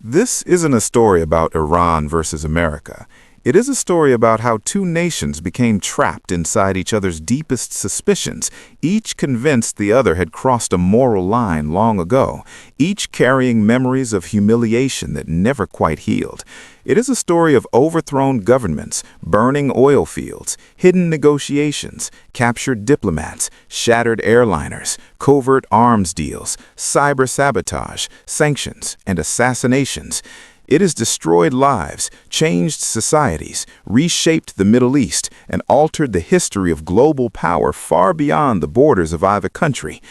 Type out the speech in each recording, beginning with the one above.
This isn't a story about Iran versus America. It is a story about how two nations became trapped inside each other's deepest suspicions, each convinced the other had crossed a moral line long ago, each carrying memories of humiliation that never quite healed. It is a story of overthrown governments, burning oil fields, hidden negotiations, captured diplomats, shattered airliners, covert arms deals, cyber sabotage, sanctions, and assassinations. It has destroyed lives, changed societies, reshaped the Middle East, and altered the history of global power far beyond the borders of either country.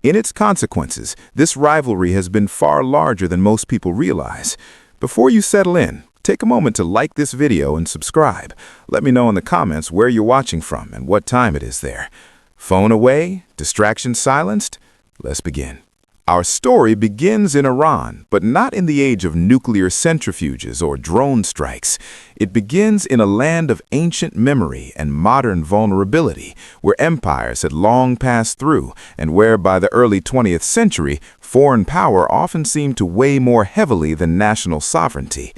In its consequences, this rivalry has been far larger than most people realize. Before you settle in, take a moment to like this video and subscribe. Let me know in the comments where you're watching from and what time it is there. Phone away? Distractions silenced? Let's begin. Our story begins in Iran, but not in the age of nuclear centrifuges or drone strikes. It begins in a land of ancient memory and modern vulnerability, where empires had long passed through, and where by the early 20th century, foreign power often seemed to weigh more heavily than national sovereignty.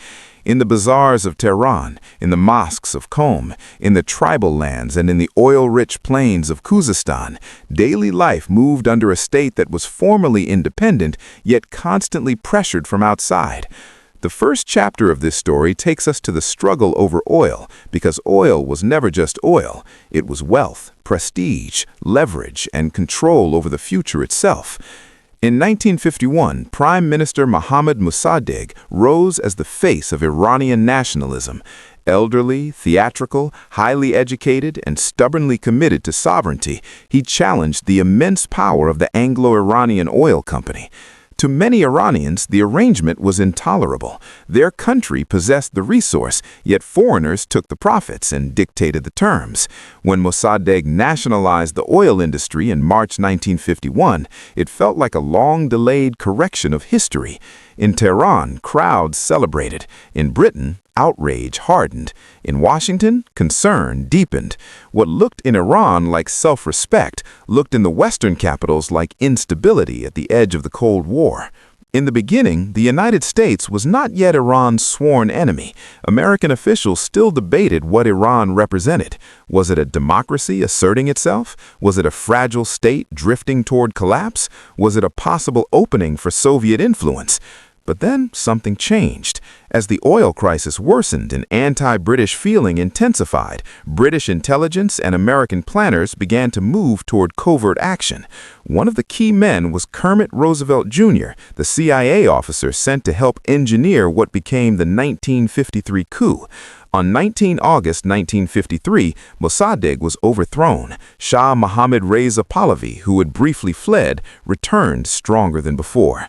In the bazaars of Tehran, in the mosques of Qom, in the tribal lands and in the oil-rich plains of Khuzestan, daily life moved under a state that was formally independent, yet constantly pressured from outside. The first chapter of this story takes us to the struggle over oil, because oil was never just oil. It was wealth, prestige, leverage, and control over the future itself. In 1951, Prime Minister Mohammad Mossadegh rose as the face of Iranian nationalism. Elderly, theatrical, highly educated, and stubbornly committed to sovereignty, he challenged the immense power of the Anglo-Iranian oil company. To many Iranians, the arrangement was intolerable. Their country possessed the resource, yet foreigners took the profits and dictated the terms. When Mossadegh nationalized the oil industry in March 1951, it felt like a long-delayed correction of history. In Tehran, crowds celebrated. In Britain, outrage hardened. In Washington, concern deepened. What looked in Iran like self-respect looked in the Western capitals like instability at the edge of the Cold War. In the beginning, the United States was not yet Iran's sworn enemy. American officials still debated what Iran represented. Was it a democracy asserting itself? Was it a fragile state drifting toward collapse? Was it a possible opening for Soviet influence? But then something changed. As the oil crisis worsened and anti-British feeling intensified, British intelligence and American planners began to move toward covert action. One of the key men was Kermit Roosevelt Jr., the CIA officer sent to help engineer what became the 1953 coup. On 19 August 1953, Mossadegh was overthrown. Shah Mohammad Reza Pahlavi, who had briefly fled, returned stronger than before.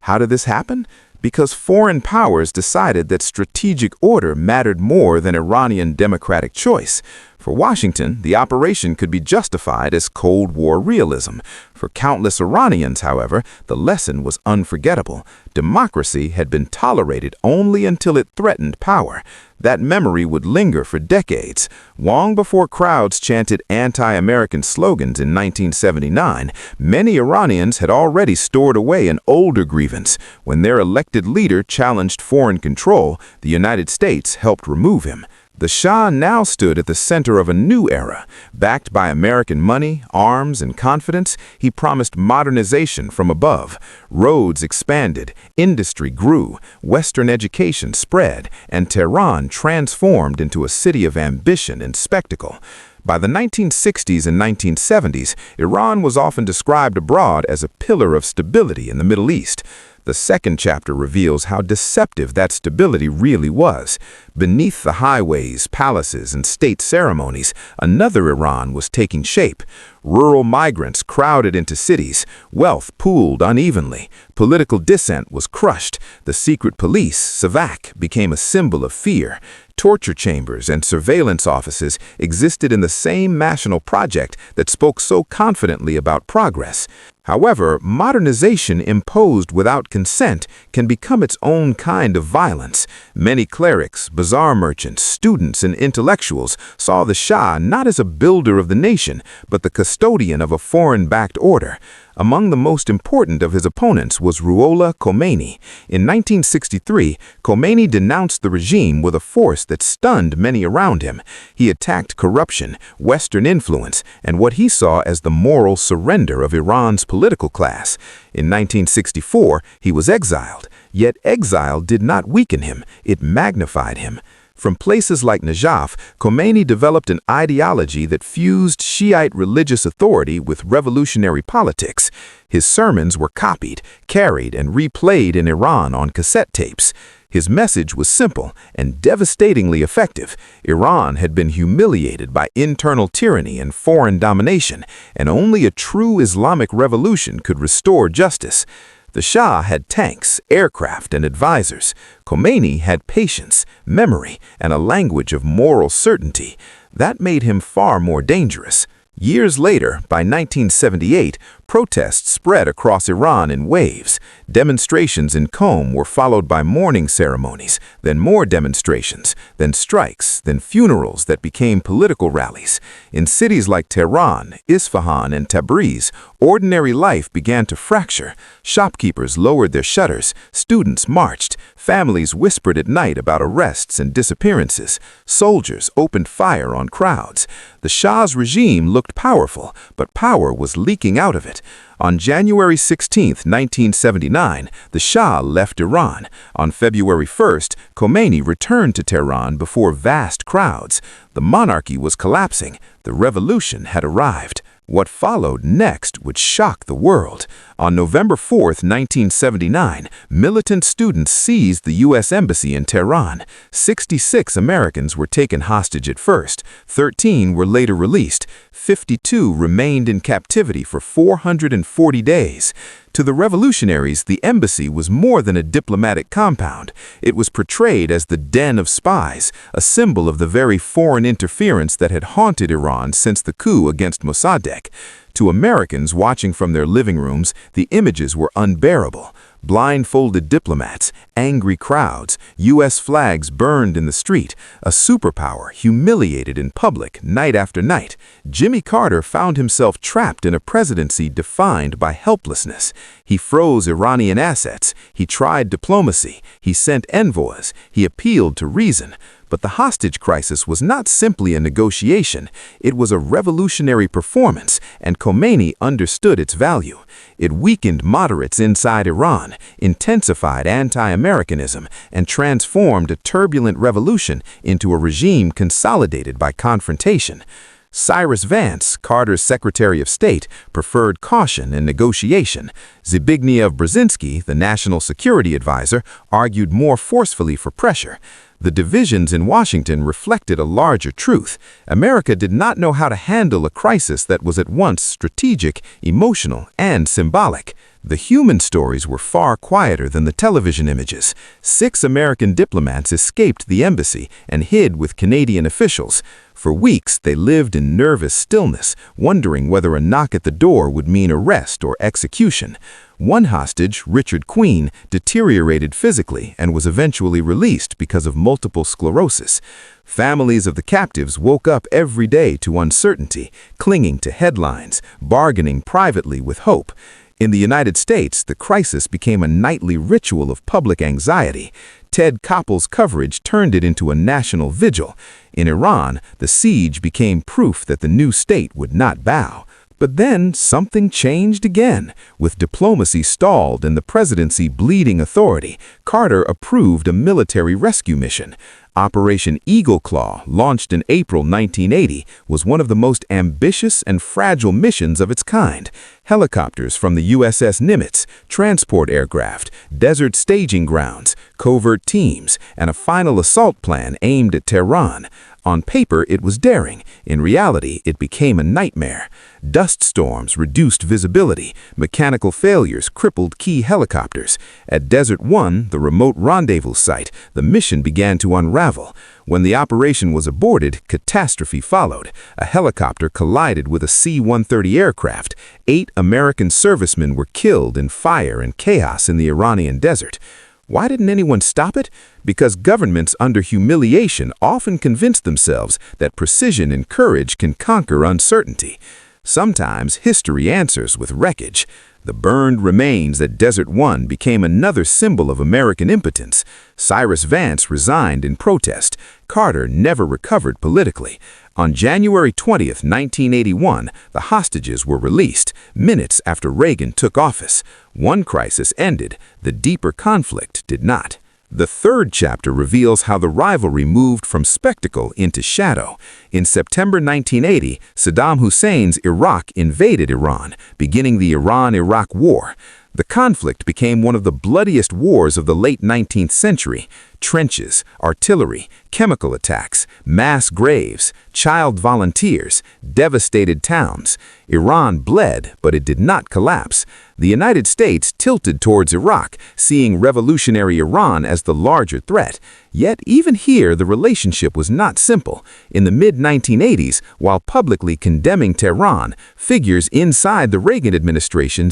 How did this happen? Because foreign powers decided that strategic order mattered more than Iranian democratic choice. For Washington, the operation could be justified as Cold War realism. For countless Iranians, however, the lesson was unforgettable. Democracy had been tolerated only until it threatened power. That memory would linger for decades. Long before crowds chanted anti-American slogans in 1979, many Iranians had already stored away an older grievance. When their elected leader challenged foreign control, the United States helped remove him. The Shah now stood at the center of a new era. Backed by American money, arms, and confidence, he promised modernization from above. Roads expanded, industry grew, Western education spread, and Tehran transformed into a city of ambition and spectacle. By the 1960s and 1970s, Iran was often described abroad as a pillar of stability in the Middle East. The second chapter reveals how deceptive that stability really was. Beneath the highways, palaces, and state ceremonies, another Iran was taking shape. Rural migrants crowded into cities, wealth pooled unevenly, political dissent was crushed, the secret police, Savak, became a symbol of fear. Torture chambers and surveillance offices existed in the same national project that spoke so confidently about progress. However, modernization imposed without consent can become its own kind of violence. Many clerics, bazaar merchants, students, and intellectuals saw the Shah not as a builder of the nation, but the custodian of a foreign-backed order. Among the most important of his opponents was Ruhollah Khomeini. In 1963, Khomeini denounced the regime with a force that stunned many around him. He attacked corruption, Western influence, and what he saw as the moral surrender of Iran's political class. In 1964, he was exiled. Yet exile did not weaken him, it magnified him. From places like Najaf, Khomeini developed an ideology that fused Shiite religious authority with revolutionary politics. His sermons were copied, carried, and replayed in Iran on cassette tapes. His message was simple and devastatingly effective. Iran had been humiliated by internal tyranny and foreign domination, and only a true Islamic revolution could restore justice. The Shah had tanks, aircraft, and advisors. Khomeini had patience, memory, and a language of moral certainty. That made him far more dangerous. Years later, by 1978, protests spread across Iran in waves. Demonstrations in Qom were followed by mourning ceremonies, then more demonstrations, then strikes, then funerals that became political rallies. In cities like Tehran, Isfahan, and Tabriz, ordinary life began to fracture. Shopkeepers lowered their shutters, students marched, families whispered at night about arrests and disappearances. Soldiers opened fire on crowds. The Shah's regime looked powerful, but power was leaking out of it. On January 16, 1979, the Shah left Iran. On February 1st, Khomeini returned to Tehran before vast crowds. The monarchy was collapsing. The revolution had arrived. What followed next would shock the world. On November 4, 1979, militant students seized the U.S. Embassy in Tehran. 66 Americans were taken hostage at first. 13 were later released. 52 remained in captivity for 440 days. To the revolutionaries, the embassy was more than a diplomatic compound. It was portrayed as the den of spies, a symbol of the very foreign interference that had haunted Iran since the coup against Mossadegh. To Americans watching from their living rooms, the images were unbearable. Blindfolded diplomats, angry crowds, U.S. flags burned in the street, a superpower humiliated in public night after night. Jimmy Carter found himself trapped in a presidency defined by helplessness. He froze Iranian assets, he tried diplomacy, he sent envoys, he appealed to reason. But the hostage crisis was not simply a negotiation, it was a revolutionary performance, and Khomeini understood its value. It weakened moderates inside Iran, intensified anti-Americanism, and transformed a turbulent revolution into a regime consolidated by confrontation. Cyrus Vance, Carter's Secretary of State, preferred caution and negotiation. Zbigniew Brzezinski, the National Security Advisor, argued more forcefully for pressure. The divisions in Washington reflected a larger truth. America did not know how to handle a crisis that was at once strategic, emotional, and symbolic. The human stories were far quieter than the television images. 6 American diplomats escaped the embassy and hid with Canadian officials. For weeks, they lived in nervous stillness, wondering whether a knock at the door would mean arrest or execution. One hostage, Richard Queen, deteriorated physically and was eventually released because of multiple sclerosis. Families of the captives woke up every day to uncertainty, clinging to headlines, bargaining privately with hope. In the United States, the crisis became a nightly ritual of public anxiety. Ted Koppel's coverage turned it into a national vigil. In Iran, the siege became proof that the new state would not bow. But then something changed again. With diplomacy stalled and the presidency bleeding authority, Carter approved a military rescue mission. Operation Eagle Claw, launched in April 1980, was one of the most ambitious and fragile missions of its kind. Helicopters from the USS Nimitz, transport aircraft, desert staging grounds, covert teams, and a final assault plan aimed at Tehran. On paper, it was daring. In reality, it became a nightmare. Dust storms reduced visibility. Mechanical failures crippled key helicopters. At Desert 1, the remote rendezvous site, the mission began to unravel. unravel. When the operation was aborted, catastrophe followed. A helicopter collided with a C-130 aircraft. 8 American servicemen were killed in fire and chaos in the Iranian desert. Why didn't anyone stop it? Because governments under humiliation often convince themselves that precision and courage can conquer uncertainty. Sometimes history answers with wreckage. The burned remains at Desert One became another symbol of American impotence. Cyrus Vance resigned in protest. Carter never recovered politically. On January 20th, 1981, the hostages were released, minutes after Reagan took office. One crisis ended, the deeper conflict did not. The third chapter reveals how the rivalry moved from spectacle into shadow. In September 1980, Saddam Hussein's Iraq invaded Iran, beginning the Iran-Iraq War. The conflict became one of the bloodiest wars of the late 19th century. Trenches, artillery, chemical attacks, mass graves, child volunteers, devastated towns. Iran bled, but it did not collapse. The United States tilted towards Iraq, seeing revolutionary Iran as the larger threat. Yet even here, the relationship was not simple. In the mid-1980s, while publicly condemning Tehran, figures inside the Reagan administration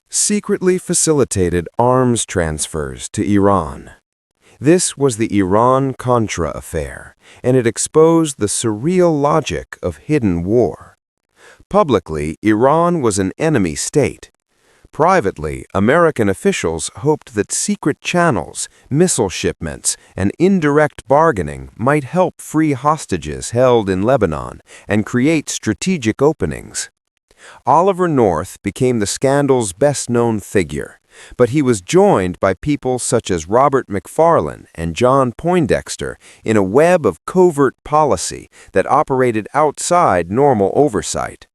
secretly facilitated arms transfers to Iran. This was the Iran-Contra affair, and it exposed the surreal logic of hidden war. Publicly, Iran was an enemy state. Privately, American officials hoped that secret channels, missile shipments, and indirect bargaining might help free hostages held in Lebanon and create strategic openings. Oliver North became the scandal's best-known figure, but he was joined by people such as Robert McFarlane and John Poindexter in a web of covert policy that operated outside normal oversight.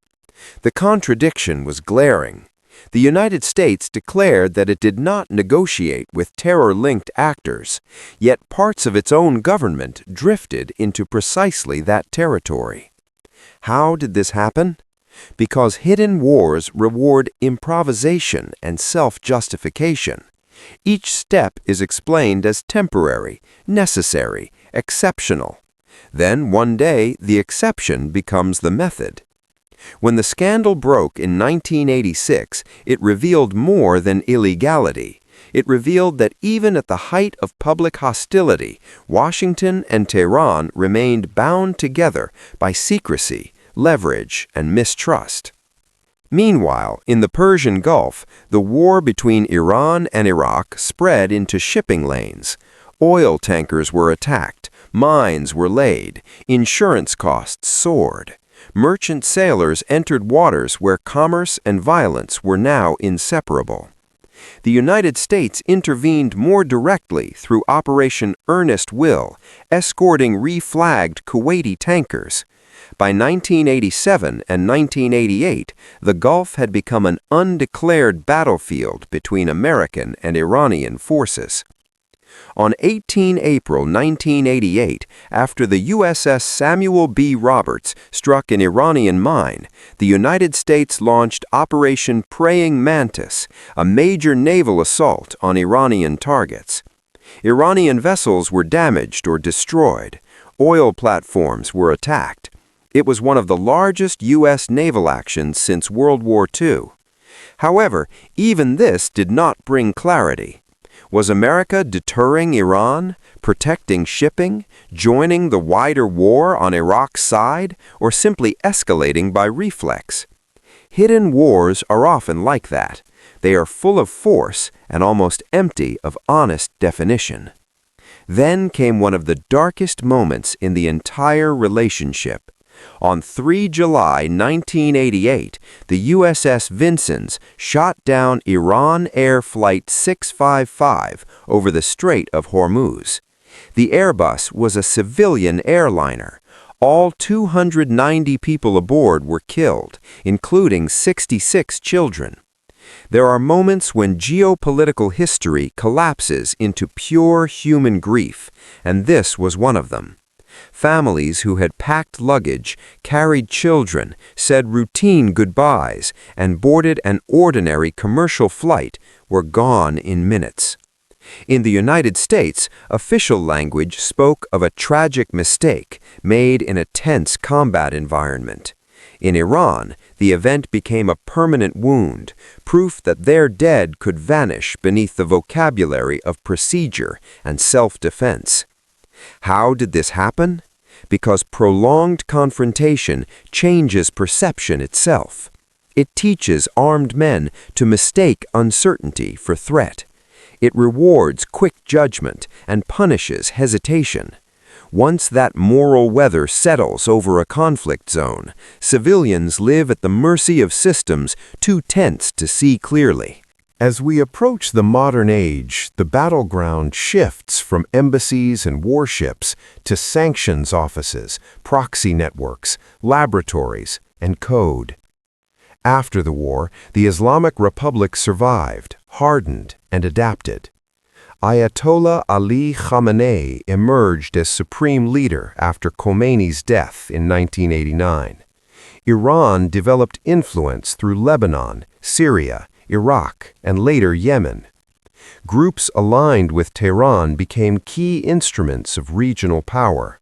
The contradiction was glaring. The United States declared that it did not negotiate with terror-linked actors, yet parts of its own government drifted into precisely that territory. How did this happen? Because hidden wars reward improvisation and self-justification. Each step is explained as temporary, necessary, exceptional. Then one day the exception becomes the method. When the scandal broke in 1986, it revealed more than illegality. It revealed that even at the height of public hostility, Washington and Tehran remained bound together by secrecy, leverage, and mistrust. Meanwhile, in the Persian Gulf, the war between Iran and Iraq spread into shipping lanes. Oil tankers were attacked, mines were laid, insurance costs soared. Merchant sailors entered waters where commerce and violence were now inseparable. The United States intervened more directly through Operation Earnest Will, escorting reflagged Kuwaiti tankers. By 1987 and 1988, the Gulf had become an undeclared battlefield between American and Iranian forces. On 18 April 1988, after the USS Samuel B. Roberts struck an Iranian mine, the United States launched Operation Praying Mantis, a major naval assault on Iranian targets. Iranian vessels were damaged or destroyed. Oil platforms were attacked. It was one of the largest U.S. naval actions since World War II. However, even this did not bring clarity. Was America deterring Iran, protecting shipping, joining the wider war on Iraq's side, or simply escalating by reflex? Hidden wars are often like that. They are full of force and almost empty of honest definition. Then came one of the darkest moments in the entire relationship. On 3 July 1988, the USS Vincennes shot down Iran Air Flight 655 over the Strait of Hormuz. The Airbus was a civilian airliner. All 290 people aboard were killed, including 66 children. There are moments when geopolitical history collapses into pure human grief, and this was one of them. Families who had packed luggage, carried children, said routine goodbyes, and boarded an ordinary commercial flight were gone in minutes. In the United States, official language spoke of a tragic mistake made in a tense combat environment. In Iran, the event became a permanent wound, proof that their dead could vanish beneath the vocabulary of procedure and self-defense. How did this happen? Because prolonged confrontation changes perception itself. It teaches armed men to mistake uncertainty for threat. It rewards quick judgment and punishes hesitation. Once that moral weather settles over a conflict zone, civilians live at the mercy of systems too tense to see clearly. As we approach the modern age, the battleground shifts from embassies and warships to sanctions offices, proxy networks, laboratories, and code. After the war, the Islamic Republic survived, hardened, and adapted. Ayatollah Ali Khamenei emerged as supreme leader after Khomeini's death in 1989. Iran developed influence through Lebanon, Syria, Iraq, and later Yemen. Groups aligned with Tehran became key instruments of regional power.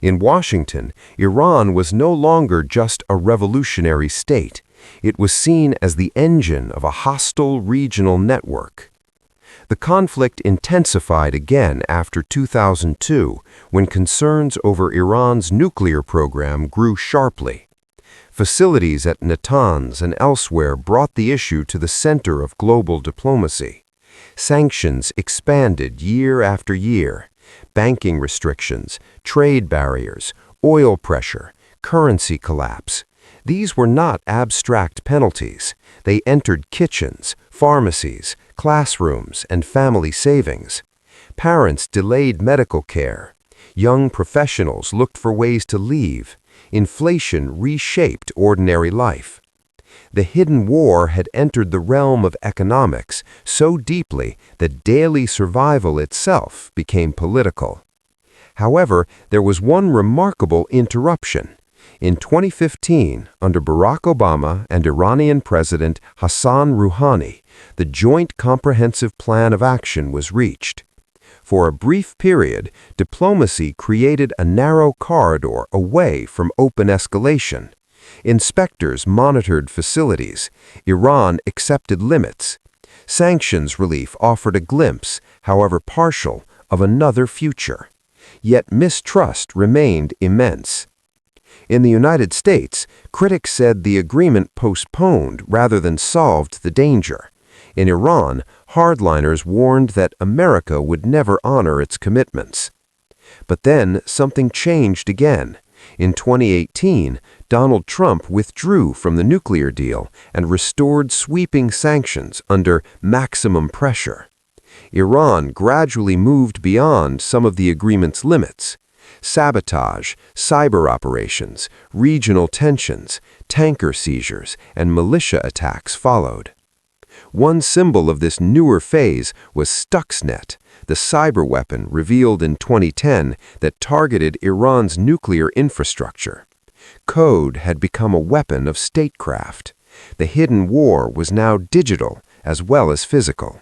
In Washington, Iran was no longer just a revolutionary state. It was seen as the engine of a hostile regional network. The conflict intensified again after 2002, when concerns over Iran's nuclear program grew sharply. Facilities at Natanz and elsewhere brought the issue to the center of global diplomacy. Sanctions expanded year after year. Banking restrictions, trade barriers, oil pressure, currency collapse. These were not abstract penalties. They entered kitchens, pharmacies, classrooms, and family savings. Parents delayed medical care. Young professionals looked for ways to leave. Inflation reshaped ordinary life. The hidden war had entered the realm of economics so deeply that daily survival itself became political. However, there was one remarkable interruption. In 2015, under Barack Obama and Iranian President Hassan Rouhani, the Joint Comprehensive Plan of Action was reached. For a brief period, diplomacy created a narrow corridor away from open escalation. Inspectors monitored facilities. Iran accepted limits. Sanctions relief offered a glimpse, however partial, of another future. Yet mistrust remained immense. In the United States, critics said the agreement postponed rather than solved the danger. In Iran, hardliners warned that America would never honor its commitments. But then something changed again. In 2018, Donald Trump withdrew from the nuclear deal and restored sweeping sanctions under maximum pressure. Iran gradually moved beyond some of the agreement's limits. Sabotage, cyber operations, regional tensions, tanker seizures, and militia attacks followed. One symbol of this newer phase was Stuxnet, the cyber weapon revealed in 2010 that targeted Iran's nuclear infrastructure. Code had become a weapon of statecraft. The hidden war was now digital as well as physical.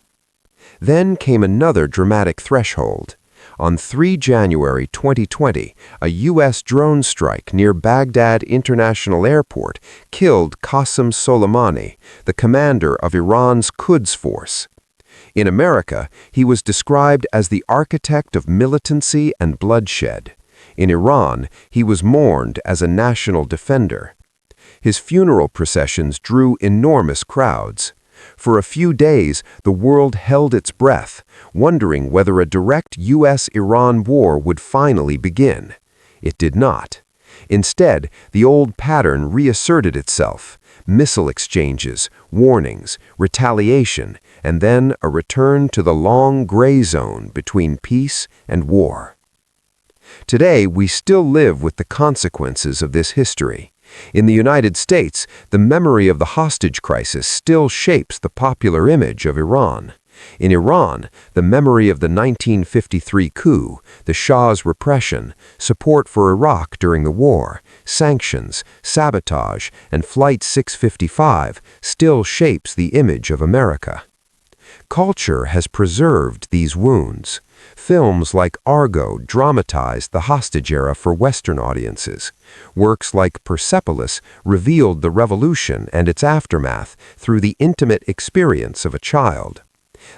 Then came another dramatic threshold. On 3 January 2020, a U.S. drone strike near Baghdad International Airport killed Qasem Soleimani, the commander of Iran's Quds Force. In America, he was described as the architect of militancy and bloodshed. In Iran, he was mourned as a national defender. His funeral processions drew enormous crowds. For a few days, the world held its breath, wondering whether a direct U.S.-Iran war would finally begin. It did not. Instead, the old pattern reasserted itself: missile exchanges, warnings, retaliation, and then a return to the long gray zone between peace and war. Today, we still live with the consequences of this history. In the United States, the memory of the hostage crisis still shapes the popular image of Iran. In Iran, the memory of the 1953 coup, the Shah's repression, support for Iraq during the war, sanctions, sabotage, and Flight 655 still shapes the image of America. Culture has preserved these wounds. Films like Argo dramatized the hostage era for Western audiences. Works like Persepolis revealed the revolution and its aftermath through the intimate experience of a child.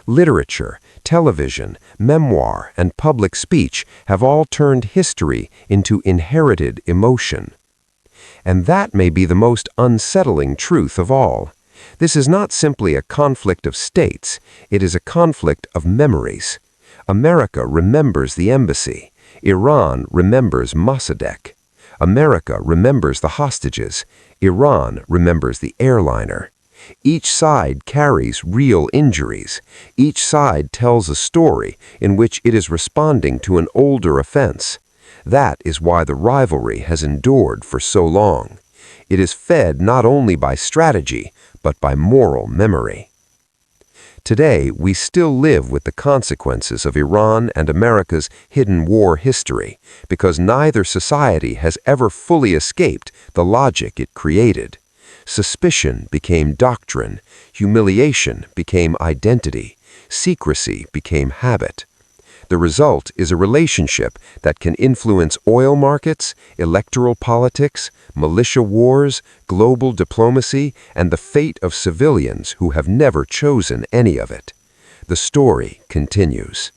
Literature, television, memoir, and public speech have all turned history into inherited emotion. And that may be the most unsettling truth of all. This is not simply a conflict of states, it is a conflict of memories. America remembers the embassy. Iran remembers Mossadegh. America remembers the hostages. Iran remembers the airliner. Each side carries real injuries. Each side tells a story in which it is responding to an older offense. That is why the rivalry has endured for so long. It is fed not only by strategy, but by moral memory. Today, we still live with the consequences of Iran and America's hidden war history, because neither society has ever fully escaped the logic it created. Suspicion became doctrine, humiliation became identity, secrecy became habit. The result is a relationship that can influence oil markets, electoral politics, militia wars, global diplomacy, and the fate of civilians who have never chosen any of it. The story continues.